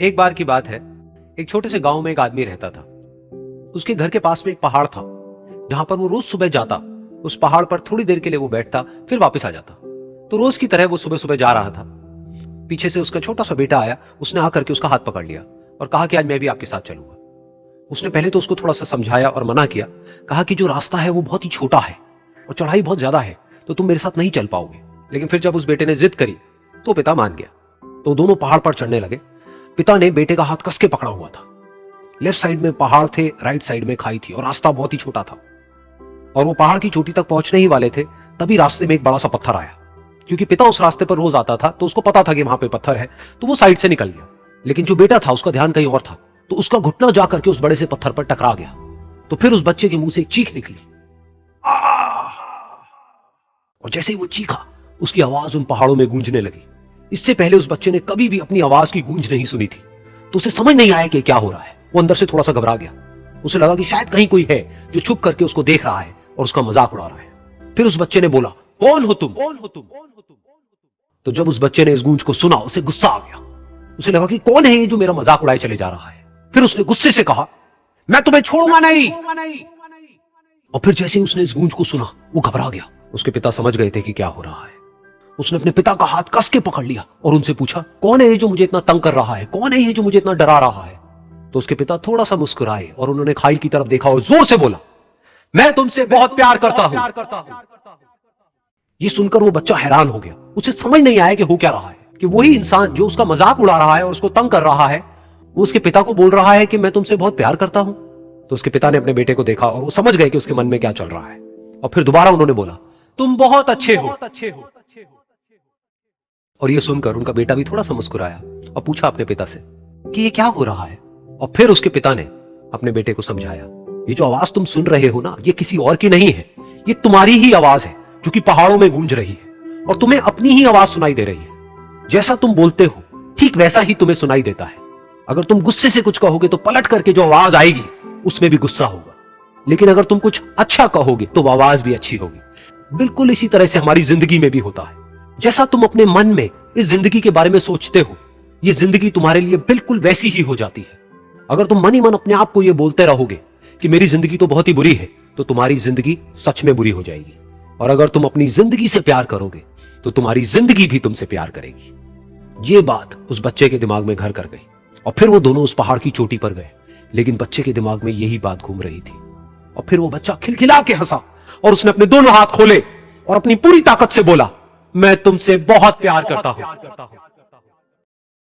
एक बार की बात है, एक छोटे से गांव में एक आदमी रहता था। उसके घर के पास में एक पहाड़ था, जहां पर वो रोज सुबह जाता। उस पहाड़ पर थोड़ी देर के लिए वो बैठता, फिर वापस आ जाता। तो रोज की तरह वो सुबह सुबह जा रहा था। पीछे से उसका छोटा सा बेटा आया। उसने आकर के उसका हाथ पकड़ लिया और कहा कि आज मैं भी आपके साथ चलूंगा। उसने पहले तो उसको थोड़ा सा समझाया और मना किया। कहा कि जो रास्ता है वो बहुत ही छोटा है और चढ़ाई बहुत ज्यादा है, तो तुम मेरे साथ नहीं चल पाओगे। लेकिन फिर जब उस बेटे ने जिद करी तो पिता मान गया। तो दोनों पहाड़ पर चढ़ने लगे। पिता ने बेटे का हाथ कस के पकड़ा हुआ था। लेफ्ट साइड में पहाड़ थे, राइट साइड में खाई थी और रास्ता बहुत ही छोटा था। और वो पहाड़ की चोटी तक पहुंचने ही वाले थे, तभी रास्ते में एक बड़ा सा पत्थर आया। क्योंकि पिता उस रास्ते पर रोज आता था, तो उसको पता था कि वहां पे पत्थर है, तो वो साइड से निकल गया। लेकिन जो बेटा था उसका ध्यान कहीं और था, तो उसका घुटना जाकर के उस बड़े से पत्थर पर टकरा गया। तो फिर उस बच्चे के मुंह से एक चीख निकली। और जैसे ही वो चीखा, उसकी आवाज उन पहाड़ों में गूंजने लगी। इससे पहले उस बच्चे ने कभी भी अपनी आवाज की गूंज नहीं सुनी थी, तो उसे समझ नहीं आया कि क्या हो रहा है। वो अंदर से थोड़ा सा घबरा गया। उसे लगा कि शायद कहीं कोई है जो छुप करके उसको देख रहा है और उसका मजाक उड़ा रहा है। फिर उस बच्चे ने बोला, कौन हो तुम? तो जब उस बच्चे ने इस गूंज को सुना, उसे गुस्सा आ गया। उसे लगा कि कौन है ये जो मेरा मजाक उड़ाए चले जा रहा है। फिर उसने गुस्से से कहा, मैं तुम्हें छोड़ूंगा नहीं। और फिर जैसे ही उसने इस गूंज को सुना, वो घबरा गया। उसके पिता समझ गए थे कि क्या हो रहा है। उसने अपने पिता का हाथ कस के पकड़ लिया और उनसे पूछा, कौन है ये जो मुझे इतना तंग कर रहा है? कौन है ये जो मुझे इतना डरा रहा है? तो उसके पिता थोड़ा सा मुस्कुराए और उन्होंने खाई की तरफ देखा और जोर से बोला, मैं तुमसे बहुत प्यार करता हूं। ये सुनकर वो बच्चा हैरान हो गया। उसे समझ नहीं आया कि हो क्या रहा है, कि वही इंसान जो उसका मजाक उड़ा रहा है और उसको तंग कर रहा है, वो उसके पिता को बोल रहा है कि मैं तुमसे बहुत प्यार करता हूं। तो उसके पिता ने अपने बेटे को देखा और वो समझ गए कि उसके मन में क्या चल रहा है। और फिर दोबारा उन्होंने बोला, तुम बहुत अच्छे हो। और ये सुनकर उनका बेटा भी थोड़ा सा मुस्कुराया और पूछा अपने पिता से कि ये क्या हो रहा है। और फिर उसके पिता ने अपने बेटे को समझाया, ये जो आवाज तुम सुन रहे हो ना, ये किसी और की नहीं है, ये तुम्हारी ही आवाज है जो कि पहाड़ों में गूंज रही है और तुम्हें अपनी ही आवाज सुनाई दे रही है। जैसा तुम बोलते हो ठीक वैसा ही तुम्हें सुनाई देता है। अगर तुम गुस्से से कुछ कहोगे तो पलट करके जो आवाज आएगी उसमें भी गुस्सा होगा, लेकिन अगर तुम कुछ अच्छा कहोगे तो आवाज भी अच्छी होगी। बिल्कुल इसी तरह से हमारी जिंदगी में भी होता है। जैसा तुम अपने मन में इस जिंदगी के बारे में सोचते हो, ये जिंदगी तुम्हारे लिए बिल्कुल वैसी ही हो जाती है। अगर तुम मन ही मन अपने आप को ये बोलते रहोगे कि मेरी जिंदगी तो बहुत ही बुरी है, तो तुम्हारी जिंदगी सच में बुरी हो जाएगी। और अगर तुम अपनी जिंदगी से प्यार करोगे तो तुम्हारी जिंदगी भी तुमसे प्यार करेगी। ये बात उस बच्चे के दिमाग में घर कर गई और फिर वो दोनों उस पहाड़ की चोटी पर गए। लेकिन बच्चे के दिमाग में यही बात घूम रही थी। और फिर वो बच्चा खिलखिला के हंसा और उसने अपने दोनों हाथ खोले और अपनी पूरी ताकत से बोला, मैं तुमसे बहुत प्यार करता हूं।